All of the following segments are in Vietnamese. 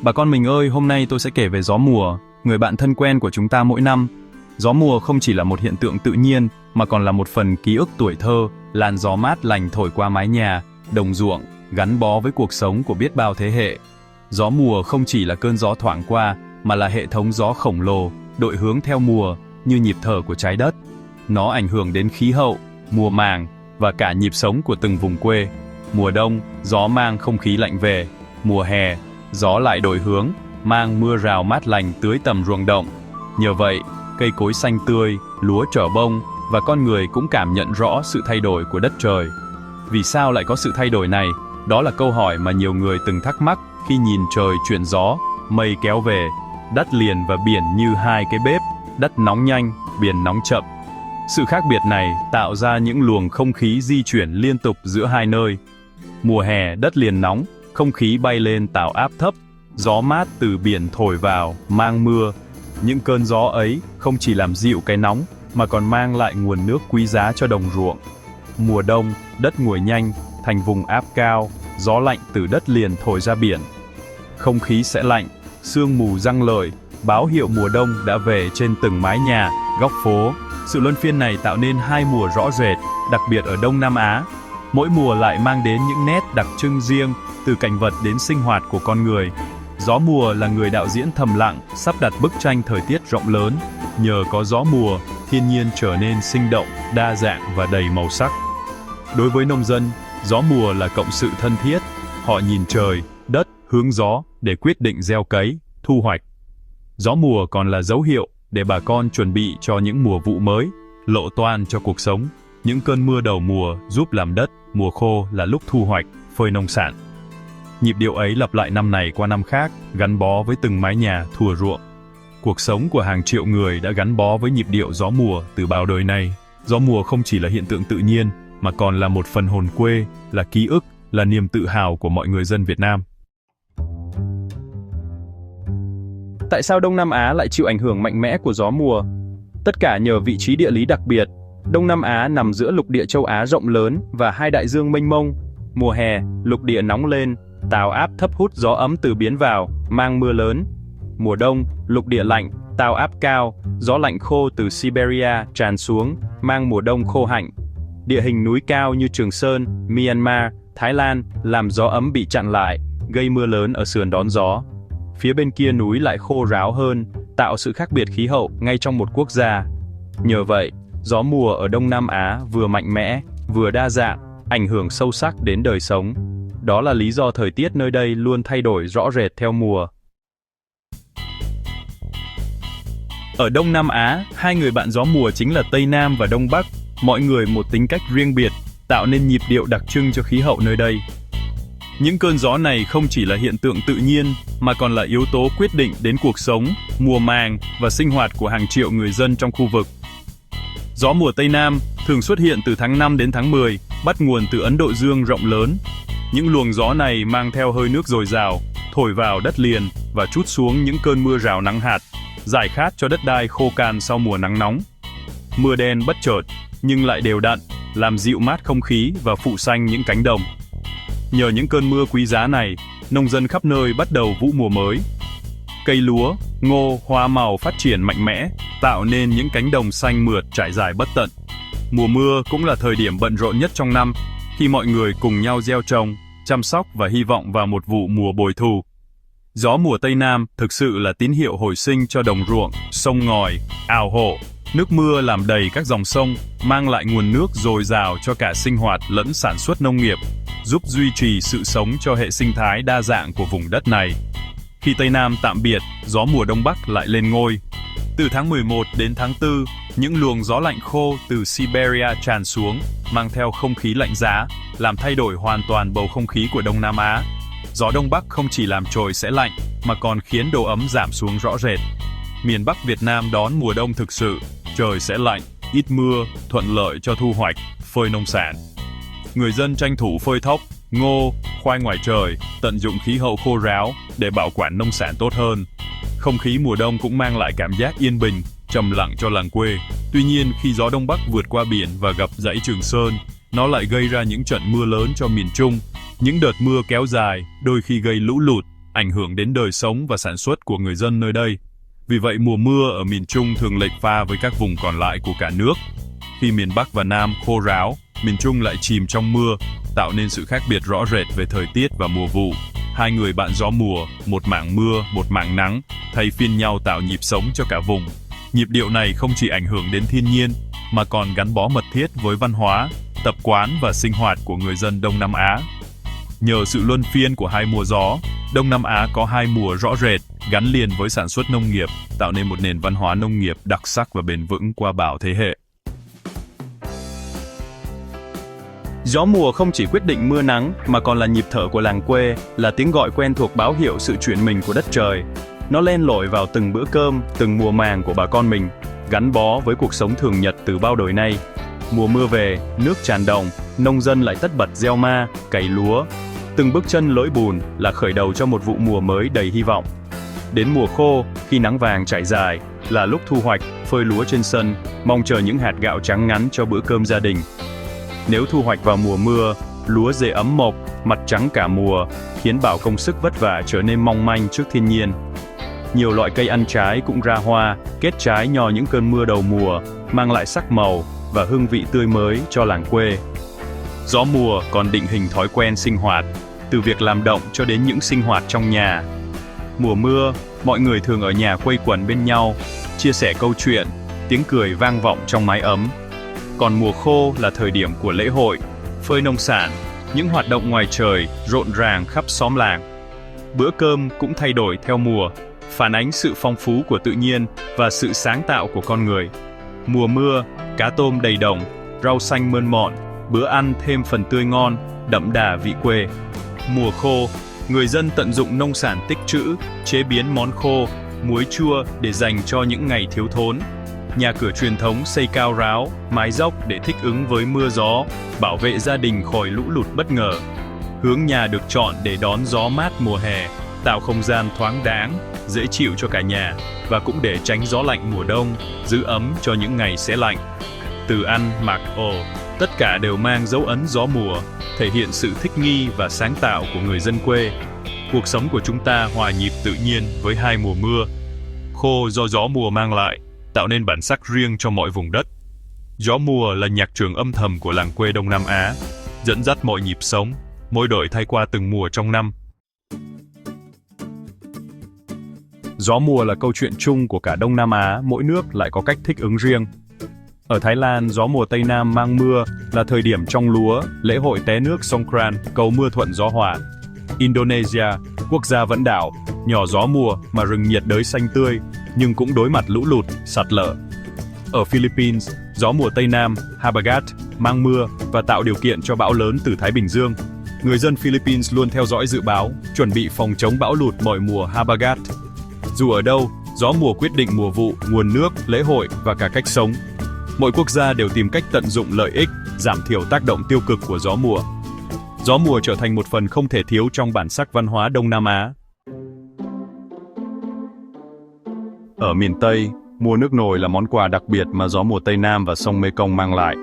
Bà con mình ơi, hôm nay tôi sẽ kể về gió mùa, người bạn thân quen của chúng ta mỗi năm. Gió mùa không chỉ là một hiện tượng tự nhiên, mà còn là một phần ký ức tuổi thơ, làn gió mát lành thổi qua mái nhà, đồng ruộng, gắn bó với cuộc sống của biết bao thế hệ. Gió mùa không chỉ là cơn gió thoảng qua, mà là hệ thống gió khổng lồ, đội hướng theo mùa, như nhịp thở của trái đất. Nó ảnh hưởng đến khí hậu, mùa màng, và cả nhịp sống của từng vùng quê. Mùa đông, gió mang không khí lạnh về. Mùa hè, gió lại đổi hướng, mang mưa rào mát lành tưới tầm ruộng đồng. Nhờ vậy, cây cối xanh tươi, lúa trổ bông, và con người cũng cảm nhận rõ sự thay đổi của đất trời. Vì sao lại có sự thay đổi này? Đó là câu hỏi mà nhiều người từng thắc mắc khi nhìn trời chuyển gió, mây kéo về, đất liền và biển như hai cái bếp, đất nóng nhanh, biển nóng chậm. Sự khác biệt này tạo ra những luồng không khí di chuyển liên tục giữa hai nơi. Mùa hè, đất liền nóng, không khí bay lên tạo áp thấp, gió mát từ biển thổi vào, mang mưa. Những cơn gió ấy không chỉ làm dịu cái nóng, mà còn mang lại nguồn nước quý giá cho đồng ruộng. Mùa đông, đất nguội nhanh, thành vùng áp cao, gió lạnh từ đất liền thổi ra biển. Không khí sẽ lạnh, sương mù giăng lợi, báo hiệu mùa đông đã về trên từng mái nhà, góc phố. Sự luân phiên này tạo nên hai mùa rõ rệt, đặc biệt ở Đông Nam Á. Mỗi mùa lại mang đến những nét đặc trưng riêng, từ cảnh vật đến sinh hoạt của con người. Gió mùa là người đạo diễn thầm lặng, sắp đặt bức tranh thời tiết rộng lớn. Nhờ có gió mùa, thiên nhiên trở nên sinh động, đa dạng và đầy màu sắc. Đối với nông dân, gió mùa là cộng sự thân thiết. Họ nhìn trời, đất, hướng gió để quyết định gieo cấy, thu hoạch. Gió mùa còn là dấu hiệu để bà con chuẩn bị cho những mùa vụ mới, lộ toan cho cuộc sống. Những cơn mưa đầu mùa giúp làm đất, mùa khô là lúc thu hoạch, phơi nông sản. Nhịp điệu ấy lặp lại năm này qua năm khác, gắn bó với từng mái nhà, thùa ruộng. Cuộc sống của hàng triệu người đã gắn bó với nhịp điệu gió mùa từ bao đời nay. Gió mùa không chỉ là hiện tượng tự nhiên, mà còn là một phần hồn quê, là ký ức, là niềm tự hào của mọi người dân Việt Nam. Tại sao Đông Nam Á lại chịu ảnh hưởng mạnh mẽ của gió mùa? Tất cả nhờ vị trí địa lý đặc biệt. Đông Nam Á nằm giữa lục địa châu Á rộng lớn và hai đại dương mênh mông. Mùa hè, lục địa nóng lên, tạo áp thấp hút gió ấm từ biển vào, mang mưa lớn. Mùa đông, lục địa lạnh, tạo áp cao, gió lạnh khô từ Siberia tràn xuống, mang mùa đông khô hạnh. Địa hình núi cao như Trường Sơn, Myanmar, Thái Lan làm gió ấm bị chặn lại, gây mưa lớn ở sườn đón gió. Phía bên kia núi lại khô ráo hơn, tạo sự khác biệt khí hậu ngay trong một quốc gia. Nhờ vậy, gió mùa ở Đông Nam Á vừa mạnh mẽ, vừa đa dạng, ảnh hưởng sâu sắc đến đời sống. Đó là lý do thời tiết nơi đây luôn thay đổi rõ rệt theo mùa. Ở Đông Nam Á, hai người bạn gió mùa chính là Tây Nam và Đông Bắc, mỗi người một tính cách riêng biệt, tạo nên nhịp điệu đặc trưng cho khí hậu nơi đây. Những cơn gió này không chỉ là hiện tượng tự nhiên, mà còn là yếu tố quyết định đến cuộc sống, mùa màng và sinh hoạt của hàng triệu người dân trong khu vực. Gió mùa Tây Nam thường xuất hiện từ tháng 5 đến tháng 10, bắt nguồn từ Ấn Độ Dương rộng lớn. Những luồng gió này mang theo hơi nước dồi dào, thổi vào đất liền và trút xuống những cơn mưa rào nắng hạt, giải khát cho đất đai khô cằn sau mùa nắng nóng. Mưa đen bất chợt, nhưng lại đều đặn, làm dịu mát không khí và phủ xanh những cánh đồng. Nhờ những cơn mưa quý giá này, nông dân khắp nơi bắt đầu vụ mùa mới. Cây lúa, ngô, hoa màu phát triển mạnh mẽ, tạo nên những cánh đồng xanh mượt trải dài bất tận. Mùa mưa cũng là thời điểm bận rộn nhất trong năm, khi mọi người cùng nhau gieo trồng, chăm sóc và hy vọng vào một vụ mùa bội thu. Gió mùa Tây Nam thực sự là tín hiệu hồi sinh cho đồng ruộng, sông ngòi, ao hồ. Nước mưa làm đầy các dòng sông, mang lại nguồn nước dồi dào cho cả sinh hoạt lẫn sản xuất nông nghiệp, giúp duy trì sự sống cho hệ sinh thái đa dạng của vùng đất này. Khi Tây Nam tạm biệt, gió mùa Đông Bắc lại lên ngôi. Từ tháng 11 đến tháng 4, những luồng gió lạnh khô từ Siberia tràn xuống, mang theo không khí lạnh giá, làm thay đổi hoàn toàn bầu không khí của Đông Nam Á. Gió Đông Bắc không chỉ làm trời sẽ lạnh, mà còn khiến độ ấm giảm xuống rõ rệt. Miền Bắc Việt Nam đón mùa đông thực sự, trời sẽ lạnh, ít mưa, thuận lợi cho thu hoạch, phơi nông sản. Người dân tranh thủ phơi thóc, ngô, khoai ngoài trời, tận dụng khí hậu khô ráo để bảo quản nông sản tốt hơn. Không khí mùa đông cũng mang lại cảm giác yên bình, trầm lặng cho làng quê. Tuy nhiên, khi gió Đông Bắc vượt qua biển và gặp dãy Trường Sơn, nó lại gây ra những trận mưa lớn cho miền Trung. Những đợt mưa kéo dài, đôi khi gây lũ lụt, ảnh hưởng đến đời sống và sản xuất của người dân nơi đây. Vì vậy mùa mưa ở miền Trung thường lệch pha với các vùng còn lại của cả nước. Khi miền Bắc và Nam khô ráo, miền Trung lại chìm trong mưa, tạo nên sự khác biệt rõ rệt về thời tiết và mùa vụ. Hai người bạn gió mùa, một mảng mưa, một mảng nắng, thay phiên nhau tạo nhịp sống cho cả vùng. Nhịp điệu này không chỉ ảnh hưởng đến thiên nhiên, mà còn gắn bó mật thiết với văn hóa, tập quán và sinh hoạt của người dân Đông Nam Á. Nhờ sự luân phiên của hai mùa gió, Đông Nam Á có hai mùa rõ rệt, gắn liền với sản xuất nông nghiệp, tạo nên một nền văn hóa nông nghiệp đặc sắc và bền vững qua bao thế hệ. Gió mùa không chỉ quyết định mưa nắng, mà còn là nhịp thở của làng quê, là tiếng gọi quen thuộc báo hiệu sự chuyển mình của đất trời. Nó len lỏi vào từng bữa cơm, từng mùa màng của bà con mình, gắn bó với cuộc sống thường nhật từ bao đời nay. Mùa mưa về, nước tràn đồng, nông dân lại tất bật gieo ma, cày lúa. Từng bước chân lỗi bùn là khởi đầu cho một vụ mùa mới đầy hy vọng. Đến mùa khô, khi nắng vàng trải dài, là lúc thu hoạch, phơi lúa trên sân, mong chờ những hạt gạo trắng ngắn cho bữa cơm gia đình. Nếu thu hoạch vào mùa mưa, lúa rễ ấm mộc, mặt trắng cả mùa, khiến bao công sức vất vả trở nên mong manh trước thiên nhiên. Nhiều loại cây ăn trái cũng ra hoa, kết trái nhờ những cơn mưa đầu mùa, mang lại sắc màu và hương vị tươi mới cho làng quê. Gió mùa còn định hình thói quen sinh hoạt, từ việc làm động cho đến những sinh hoạt trong nhà. Mùa mưa, mọi người thường ở nhà quây quần bên nhau, chia sẻ câu chuyện, tiếng cười vang vọng trong mái ấm. Còn mùa khô là thời điểm của lễ hội, phơi nông sản, những hoạt động ngoài trời rộn ràng khắp xóm làng. Bữa cơm cũng thay đổi theo mùa, phản ánh sự phong phú của tự nhiên và sự sáng tạo của con người. Mùa mưa, cá tôm đầy đồng, rau xanh mơn mởn, bữa ăn thêm phần tươi ngon, đậm đà vị quê. Mùa khô, người dân tận dụng nông sản tích trữ, chế biến món khô, muối chua để dành cho những ngày thiếu thốn. Nhà cửa truyền thống xây cao ráo, mái dốc để thích ứng với mưa gió, bảo vệ gia đình khỏi lũ lụt bất ngờ. Hướng nhà được chọn để đón gió mát mùa hè, tạo không gian thoáng đáng, dễ chịu cho cả nhà, và cũng để tránh gió lạnh mùa đông, giữ ấm cho những ngày se lạnh. Từ ăn, mặc, tất cả đều mang dấu ấn gió mùa, thể hiện sự thích nghi và sáng tạo của người dân quê. Cuộc sống của chúng ta hòa nhịp tự nhiên với hai mùa mưa, khô do gió mùa mang lại, tạo nên bản sắc riêng cho mọi vùng đất. Gió mùa là nhạc trường âm thầm của làng quê Đông Nam Á, dẫn dắt mọi nhịp sống, mỗi đổi thay qua từng mùa trong năm. Gió mùa là câu chuyện chung của cả Đông Nam Á, mỗi nước lại có cách thích ứng riêng. Ở Thái Lan, gió mùa Tây Nam mang mưa là thời điểm trong lúa, lễ hội té nước Songkran, cầu mưa thuận gió hòa. Indonesia, quốc gia vẫn đảo, nhỏ gió mùa mà rừng nhiệt đới xanh tươi, nhưng cũng đối mặt lũ lụt, sạt lở. Ở Philippines, gió mùa Tây Nam, Habagat, mang mưa và tạo điều kiện cho bão lớn từ Thái Bình Dương. Người dân Philippines luôn theo dõi dự báo, chuẩn bị phòng chống bão lụt mọi mùa Habagat. Dù ở đâu, gió mùa quyết định mùa vụ, nguồn nước, lễ hội và cả cách sống. Mỗi quốc gia đều tìm cách tận dụng lợi ích, giảm thiểu tác động tiêu cực của gió mùa. Gió mùa trở thành một phần không thể thiếu trong bản sắc văn hóa Đông Nam Á. Ở miền Tây, mùa nước nổi là món quà đặc biệt mà gió mùa Tây Nam và sông Mekong mang lại.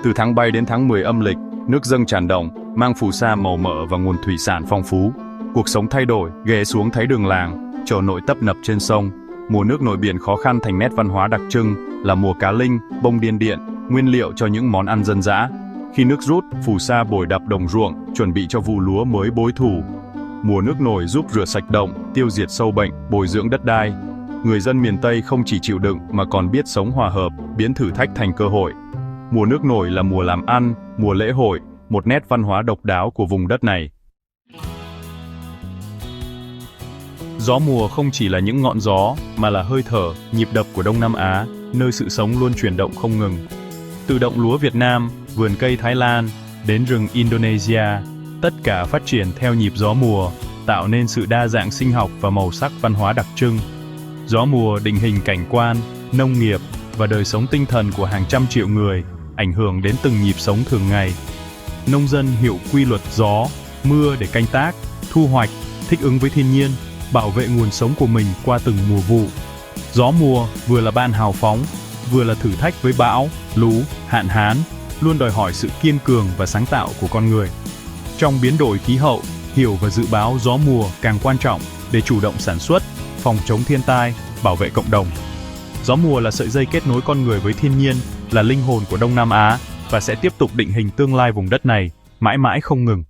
Từ tháng 7 đến tháng 10 âm lịch, nước dâng tràn đồng, mang phù sa màu mỡ và nguồn thủy sản phong phú. Cuộc sống thay đổi, ghé xuống thấy đường làng, chợ nổi tấp nập trên sông. Mùa nước nổi biển khó khăn thành nét văn hóa đặc trưng, là mùa cá linh, bông điên điện, nguyên liệu cho những món ăn dân dã. Khi nước rút, phù sa bồi đắp đồng ruộng, chuẩn bị cho vụ lúa mới bối thủ. Mùa nước nổi giúp rửa sạch động, tiêu diệt sâu bệnh, bồi dưỡng đất đai. Người dân miền Tây không chỉ chịu đựng mà còn biết sống hòa hợp, biến thử thách thành cơ hội. Mùa nước nổi là mùa làm ăn, mùa lễ hội, một nét văn hóa độc đáo của vùng đất này. Gió mùa không chỉ là những ngọn gió, mà là hơi thở, nhịp đập của Đông Nam Á, nơi sự sống luôn chuyển động không ngừng. Từ động lúa Việt Nam, vườn cây Thái Lan, đến rừng Indonesia, tất cả phát triển theo nhịp gió mùa, tạo nên sự đa dạng sinh học và màu sắc văn hóa đặc trưng. Gió mùa định hình cảnh quan, nông nghiệp và đời sống tinh thần của hàng trăm triệu người, ảnh hưởng đến từng nhịp sống thường ngày. Nông dân hiểu quy luật gió, mưa để canh tác, thu hoạch, thích ứng với thiên nhiên, bảo vệ nguồn sống của mình qua từng mùa vụ. Gió mùa vừa là ban hào phóng, vừa là thử thách với bão, lũ, hạn hán, luôn đòi hỏi sự kiên cường và sáng tạo của con người. Trong biến đổi khí hậu, hiểu và dự báo gió mùa càng quan trọng để chủ động sản xuất, phòng chống thiên tai, bảo vệ cộng đồng. Gió mùa là sợi dây kết nối con người với thiên nhiên, là linh hồn của Đông Nam Á và sẽ tiếp tục định hình tương lai vùng đất này, mãi mãi không ngừng.